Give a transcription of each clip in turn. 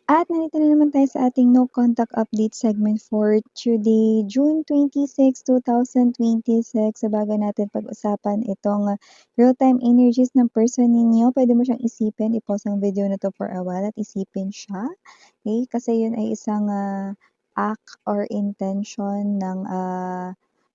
At nandito na naman tayo sa ating no contact update segment for today, June 26, 2026. Sa bago natin pag-usapan itong real-time energies ng person ninyo, pwede mo siyang isipin, i-pause ang video na to for a while at isipin siya. Okay? Kasi yun ay isang act or intention ng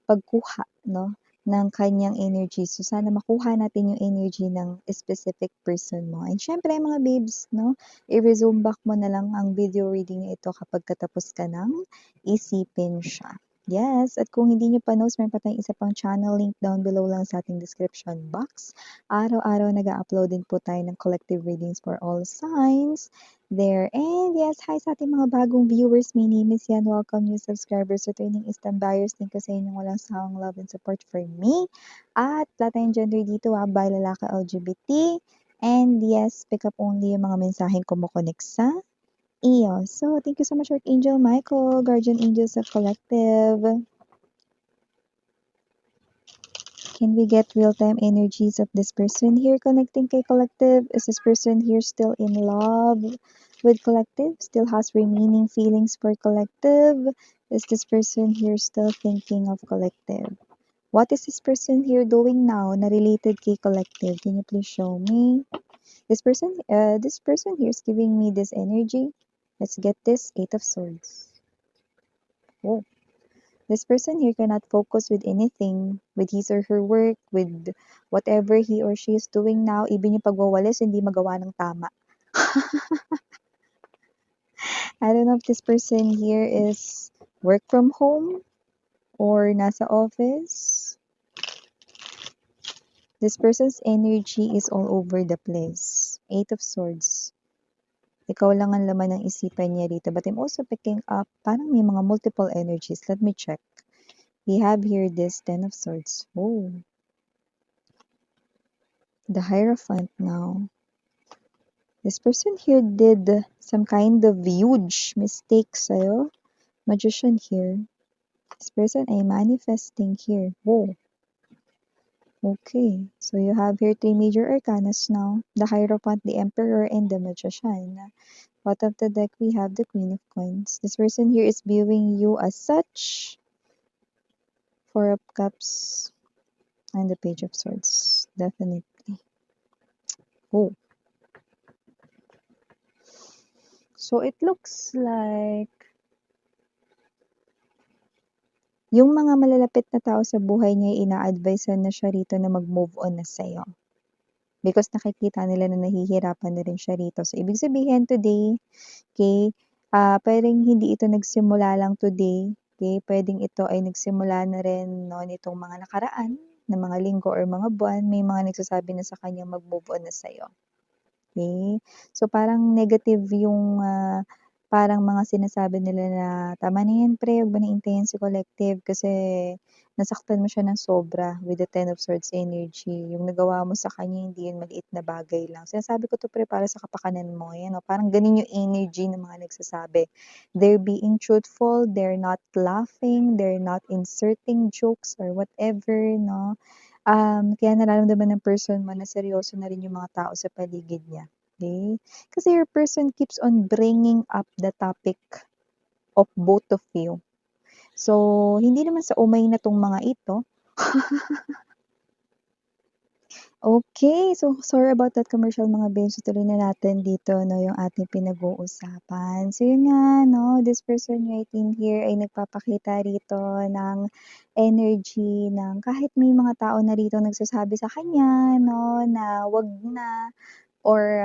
pagkuha, no? Ng kanyang energy. So, sana makuha natin yung energy ng specific person mo. And syempre, mga babes, no? I-resume back mo na lang ang video reading na ito kapag katapos ka ng isipin siya. Yes, at kung hindi nyo pa knows, meron pa tayong isa pang channel link down below lang sa ating description box. Araw-araw nag-upload din po tayo ng collective readings for all signs there. And yes, hi sa ating mga bagong viewers. My name is Yan. Welcome new subscribers, returning Eastern buyers. Thank you sa inyong walang sawang love and support for me. At wala tayong gender dito, by lalaki LGBT. And yes, pick up only yung mga mensaheng kumukonek sa iyo. So, thank you so much, Archangel Michael, Guardian Angels of Collective. Can we get real-time energies of this person here connecting kay Collective? Is this person here still in love with Collective? Still has remaining feelings for Collective? Is this person here still thinking of Collective? What is this person here doing now na related kay Collective? Can you please show me? This person here is giving me this energy. Let's get this Eight of Swords. Oh. This person here cannot focus with anything, with his or her work, with whatever he or she is doing now. Even yung pagwawalis, hindi magawa ng tama. I don't know if this person here is work from home or nasa office. This person's energy is all over the place. Eight of Swords. Ikaw lang ang laman ng isipan niya dito. But I'm also picking up, parang may mga multiple energies. Let me check. We have here this Ten of Swords. Oh. The Hierophant now. This person here did some kind of huge mistake sa'yo. Magician here. This person ay manifesting here. Whoa. Okay. So you have here three major arcanas now. The Hierophant, the Emperor, and the Magician. Out of the deck, we have the Queen of Coins. This person here is viewing you as such. Four of Cups. And the Page of Swords. Definitely. Oh. So it looks like yung mga malalapit na tao sa buhay niya, ina-advisean na siya rito na mag-move on na sa'yo. Because nakikita nila na nahihirapan na rin siya rito. So, ibig sabihin today, okay, pwedeng hindi ito nagsimula lang today, okay, pwedeng ito ay nagsimula na rin no, nitong mga nakaraan, na mga linggo or mga buwan, may mga nagsasabi na sa kanya mag-move on na sa'yo. Okay? So, parang negative yung parang mga sinasabi nila na, tama na yan pre, huwag mo na intayin si Collective kasi nasaktan mo siya ng sobra with the Ten of Swords energy. Yung nagawa mo sa kanya, hindi yun maliit na bagay lang. Sinasabi ko to pre para sa kapakanan mo. Yan, no? Parang ganun yung energy ng mga nagsasabi. They're being truthful, they're not laughing, they're not inserting jokes or whatever, no? Kaya nararamdaman ng person mo na seryoso na rin yung mga tao sa paligid niya. Okay? Kasi your person keeps on bringing up the topic of both of you. So, hindi naman sa umay na tong mga ito. Okay, so sorry about that commercial mga babes. Tuloy na natin dito no, yung ating pinag-uusapan. So yun nga, no, this person right in here ay nagpapakita rito ng energy ng kahit may mga tao na rito nagsasabi sa kanya, no, na wag na or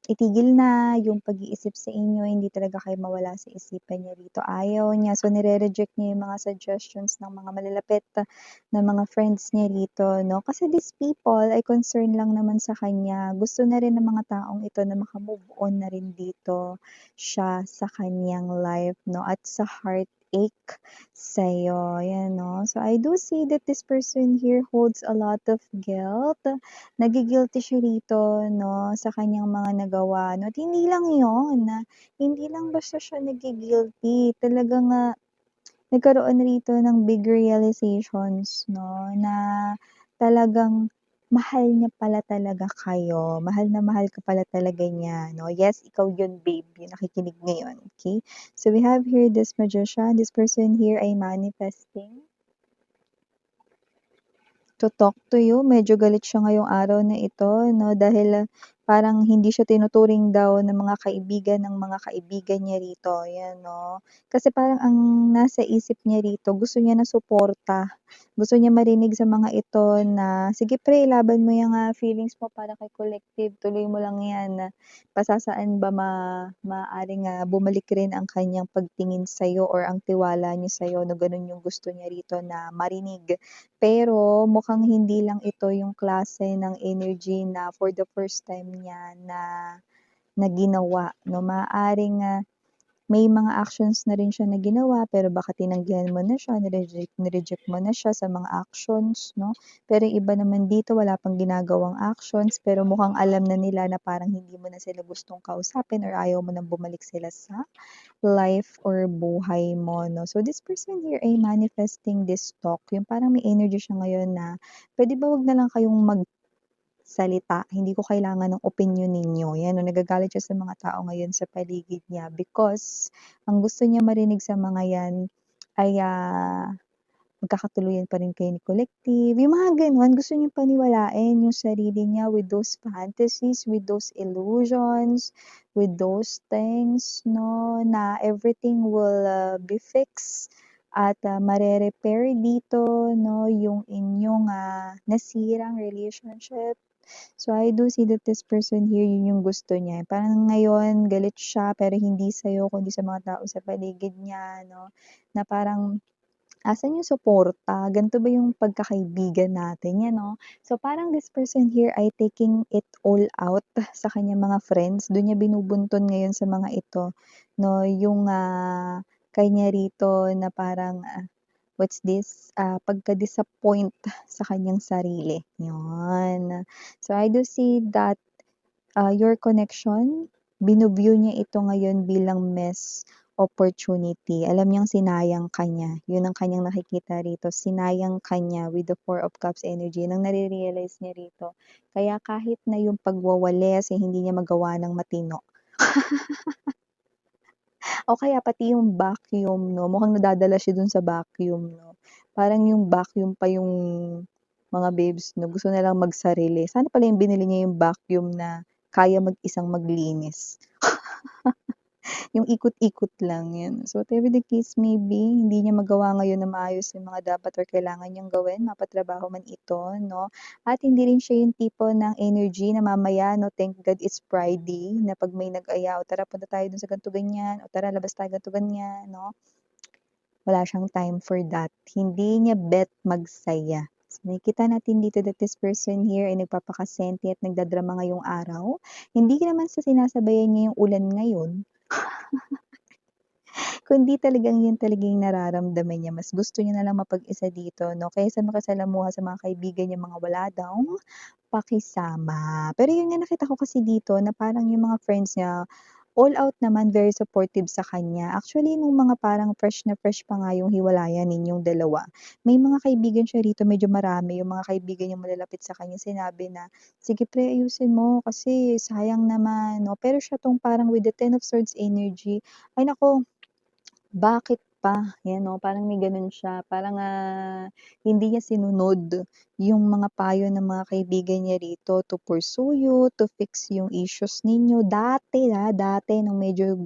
itigil na yung pag-iisip sa inyo, hindi talaga kayo mawala sa isipan niya rito. Ayaw niya. So, nire-reject niya yung mga suggestions ng mga malalapit na mga friends niya rito, no? Kasi these people ay concern lang naman sa kanya. Gusto na rin ng mga taong ito na makamove on na rin dito siya sa kanyang life, no? At sa heartache sa'yo. Yan, no? So, I do see that this person here holds a lot of guilt. Nagi-guilty siya rito, no, sa kanyang mga nagawa, no? At hindi lang yun, hindi lang basta siya nagi-guilty. Talagang nagkaroon rito ng big realizations, no, na talagang mahal niya pala talaga kayo, mahal na mahal ka pala talaga niya 'no. Yes, ikaw yun babe, yung nakikinig ngayon, okay. So we have here this magician, this person here ay manifesting to talk to you. Medyo galit siya ngayong araw na ito 'no, dahil, parang hindi siya tinuturing daw ng mga kaibigan niya rito, 'yan 'no. Kasi parang ang nasa isip niya rito gusto niya ng suporta, gusto niya marinig sa mga ito na, "Sige pre, laban mo 'yang, feelings mo para kay Collective, tuloy mo lang 'yan." Pasasaan ba maaaring, bumalik rin ang kanyang pagtingin sa'yo or ang tiwala niya sa'yo 'no, gano'n yung gusto niya rito na marinig. Pero mukhang hindi lang ito yung klase ng energy na for the first time niya na ginawa 'no. Maaaring, may mga actions na rin siya na ginawa pero baka tinanggihan mo na siya, ni-reject mo na siya sa mga actions 'no. Pero yung iba naman dito wala pang ginagawang actions pero mukhang alam na nila na parang hindi mo na sila gustong kausapin or ayaw mo ng bumalik sila sa life or buhay mo 'no. So this person here ay manifesting this talk, yung parang may energy siya ngayon na, "Puwede ba 'wag na lang kayong magsalita, hindi ko kailangan ng opinyon ninyo." 'Yan 'no, nagagalit siya sa mga tao ngayon sa paligid niya because ang gusto niya marinig sa mga 'yan ay, magkakatuluyan pa rin kayo ni Collective, yung mga gano'n. Gusto niyang paniwalain yung sarili niya with those fantasies, with those illusions, with those things 'no, na everything will, be fixed at, mare-repair dito 'no, yung inyong, nasirang relationship. So, I do see that this person here, yun yung gusto niya. Parang ngayon galit siya pero hindi sa'yo kundi sa mga tao sa paligid niya 'no, na parang asan yung suporta? Ganito ba yung pagkakaibigan natin, yan 'no? So, parang this person here ay taking it all out sa kanyang mga friends. Dun niya binubunton ngayon sa mga ito 'no, yung, kanya rito na parang, what's this, pagka-disappoint sa kanyang sarili, yun. So, I do see that your connection, binu-view niya ito ngayon bilang missed opportunity. Alam niyang sinayang ka niya, yun ang kanyang nakikita rito, sinayang ka niya with the Four of Cups energy, yun ang nare-realize niya rito. Kaya kahit na yung pagwawalis, eh, hindi niya magawa ng matino. O kaya pati yung vacuum 'no, mukhang nadadala siya dun sa vacuum 'no. Parang yung vacuum pa yung mga babes 'no, gusto nilang magsarili. Sana pala yung binili niya yung vacuum na kaya mag-isang maglinis. Yung ikot-ikot lang, 'yan. So, whatever the case may be, hindi niya magawa ngayon na maayos yung mga dapat or kailangan niyang gawin, mapatrabaho man ito 'no. At hindi rin siya yung tipo ng energy na mamaya 'no, thank God it's Friday, na 'pag may nag-aya, "O tara punta tayo dun sa ganito, ganyan. O tara labas tayo ganito, ganyan." 'no. Wala siyang time for that. Hindi niya bet magsaya. So, nakikita natin dito that this person here ay nagpapakasenti at nagdadrama ngayong araw. Hindi naman sa sinasabayan niya yung ulan ngayon, kundi talagang yun talaga yung nararamdaman niya. Mas gusto niya na lang mapag-isa dito 'no, kaysa makisalamuha sa mga kaibigan niyang mga wala daw pakisama. Pero yun nga nakita ko kasi dito na parang yung mga friends niya, all out naman, very supportive sa kanya. Actually nung mga parang fresh pa nga yung hiwalayan ninyong dalawa, may mga kaibigan siya rito, medyo marami, yung mga kaibigan niyang malalapit sa kanya sinabi na, "Sige pre, ayusin mo kasi sayang naman." 'no. Pero siya 'tong parang with the Ten of Swords energy, ay naku, bakit pa? 'Yan 'no, parang may gano'n siya. Parang, hindi niya sinunod yung mga payo ng mga kaibigan niya rito to pursue you, to fix yung issues ninyo. Dati nung medyo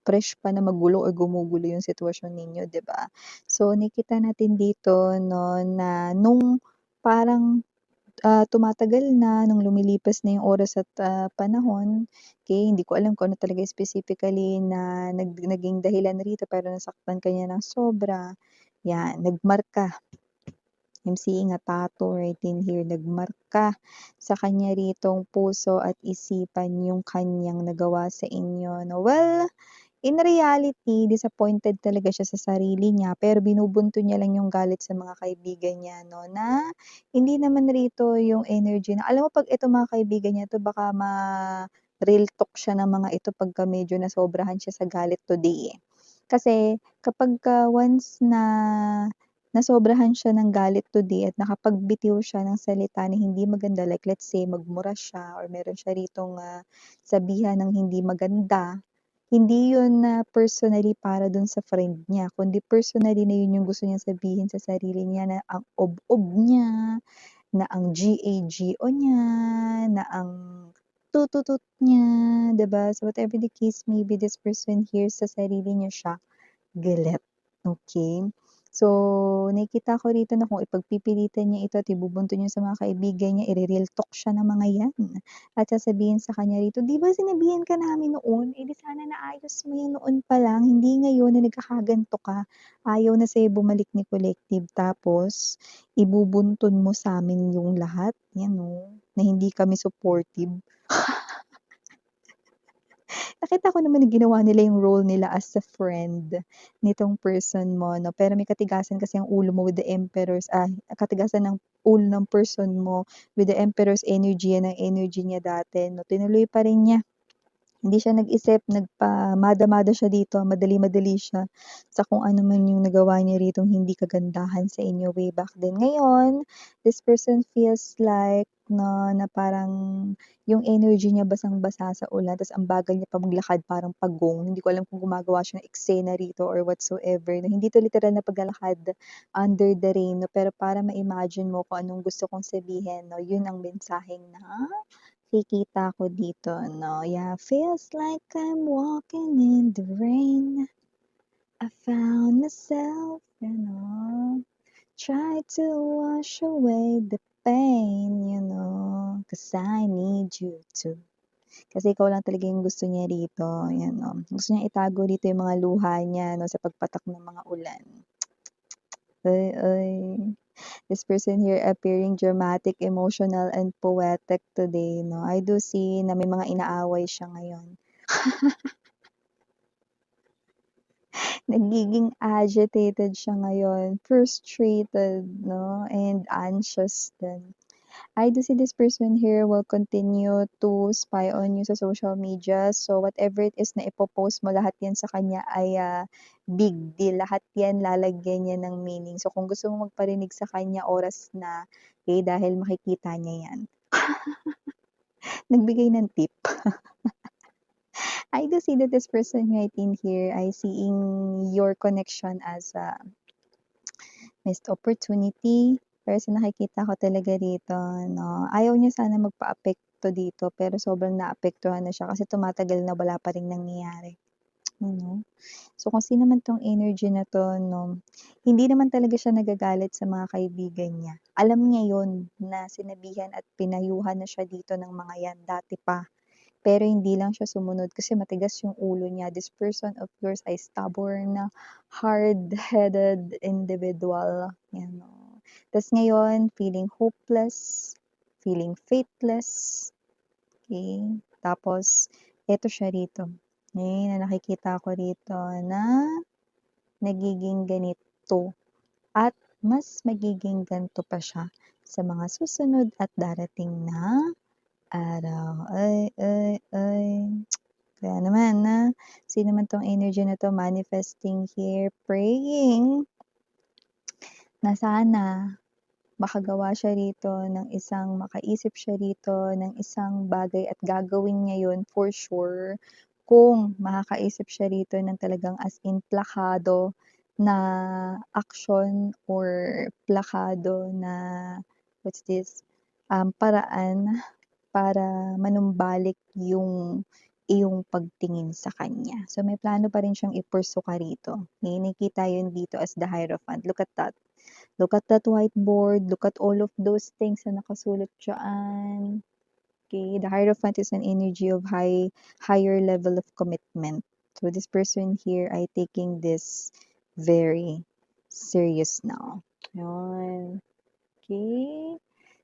fresh pa na magulo or gumugulo yung sitwasyon ninyo, 'di ba? So, nakikita natin dito 'no, na nung parang tumatagal na, nung lumilipas na yung oras at, panahon, okey, hindi ko alam kung ano talaga specifically na naging dahilan rito pero nasaktan ka niya ng sobra, 'yan, nagmarka. I'm seeing a tattoo right in here, nagmarka sa kanya ritong puso at isipan yung kanyang nagawa sa inyo 'no. Well, in reality, disappointed talaga siya sa sarili niya, pero binubunto niya lang yung galit sa mga kaibigan niya 'no, na hindi naman rito yung energy na alam mo 'pag itong mga kaibigan niya 'to baka real talk siya ng mga ito pagka medyo nasobrahan siya sa galit today, eh. Kasi kapagka once na nasobrahan siya ng galit today at nakapagbitiw siya ng salita na hindi maganda, like let's say magmura siya or meron siya ritong, sabihan ng hindi maganda, hindi yun na personally para dun sa friend niya, kundi personally na yun yung gusto niyang sabihin sa sarili niya na ang ob-ob niya, na ang GAGO niya, na ang tututut niya, 'di ba? So whatever the case may be, this person here sa sarili niya siya galit, okey? So, nakikita ko rito na kung ipagpipilitan niya ito at ibubunto niya sa mga kaibigan niya, ire-real talk siya ng mga 'yan at sasabihin sa kanya rito, "'Di ba sinabihan ka namin noon, eh, di sana naayos mo 'yan noon pa lang, hindi ngayon na nagkakaganito ka. Ayaw na sa'yo bumalik ni collective tapos ibubuntun mo sa'min yung lahat." 'Yan oh, na hindi kami supportive. Nakita ko naman na ginawa nila yung role nila as a friend nitong person mo 'no, pero may katigasan kasi ang ulo mo with the emperor's katigasan ng ulo ng person mo with the emperor's energy, yan ang energy niya dati 'no, tinuloy pa rin niya. Hindi siya nag-isip, nagpamada-mada siya dito, madali-madali siya sa kung ano man yung nagawa niya ritong hindi kagandahan sa inyo way back then. Ngayon, this person feels like na parang yung energy niya basang-basa sa ulan ta's ang bagal niya pa maglakad parang pagong. Hindi ko alam kung gumagawa siya ng eksena rito or whatsoever na hindi 'to literal na paglalakad under the rain 'no, pero para ma-imagine mo kung anong gusto kong sabihin 'no, yun ang mensaheng nakikita ko dito 'no, yeah, feels like I'm walking in the rain. I found myself, try to wash away the pain, 'cause I need you to. Kasi ikaw lang talaga yung gusto niya rito, yan 'no. Gusto niya itago dito yung mga luha niya 'no, sa pagpatak ng mga ulan. Ay, ay. This person here appearing dramatic, emotional, and poetic today, no? I do see na may mga inaaway siya ngayon. Nagiging agitated siya ngayon, frustrated, no? And anxious din. I do see this person here will continue to spy on you sa social media. So, whatever it is na ipopost mo, lahat yan sa kanya ay big deal. Lahat yan lalagyan niya ng meaning. So, kung gusto mo magparinig sa kanya, oras na. Okay, dahil makikita niya yan. Nagbigay ng tip. I do see that this person right in here ay seeing your connection as a missed opportunity. Pero sa nakikita ko talaga dito 'no, ayaw niya sana magpaapekto dito pero sobrang naapektuhan na siya kasi tumatagal na wala pa ring nangyayari, So kung sino man 'tong energy na 'to 'no, hindi naman talaga siya nagagalit sa mga kaibigan niya. Alam niya 'yun na sinabihan at pinayuhan na siya dito ng mga 'yan dati pa. Pero hindi lang siya sumunod kasi matigas yung ulo niya. This person of yours ay stubborn, hard-headed individual, Tas ngayon, feeling hopeless, feeling faithless, okay? Tapos, eto siya rito. Na nakikita ko rito na nagiging ganito at mas magiging ganito pa siya sa mga susunod at darating na araw. Ay, ay, ay. Kaya naman na, sino man 'tong energy na 'to manifesting here, praying na sana makagawa siya rito ng makaisip siya rito ng isang bagay at gagawin niya yun for sure kung makakaisip siya rito ng talagang as in plakado na action or plakado na what's this, paraan para manumbalik yung iyong pagtingin sa kanya. So, may plano pa rin siyang ka rito. Nakikita yun dito as the Hierophant. Look at that. Look at that whiteboard. Look at all of those things na nakasulat dyan. Okay, the Hierophant is an energy of higher level of commitment. So, this person here ay taking this very serious now. Yun. Okay.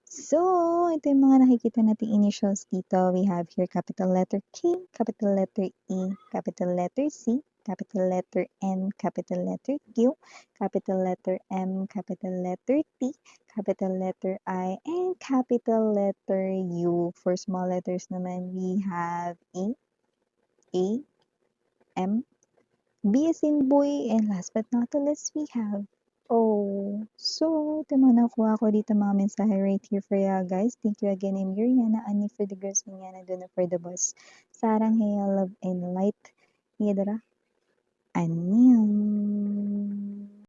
So, ito yung mga nakikita nating initials dito. We have here capital letter K, capital letter E, capital letter C, capital letter N, capital letter Q, capital letter M, capital letter T, capital letter I, and capital letter U. For small letters naman, we have E, A, M, B as in boy, and last but not the least, we have Oh, so ito mga nakuha ko dito mga mensahe right here for ya guys. Thank you again, I'm Yuriana, Ani for the girls niya na doon for the boss. Sarang hey, love and light. Hidra. Annyeong.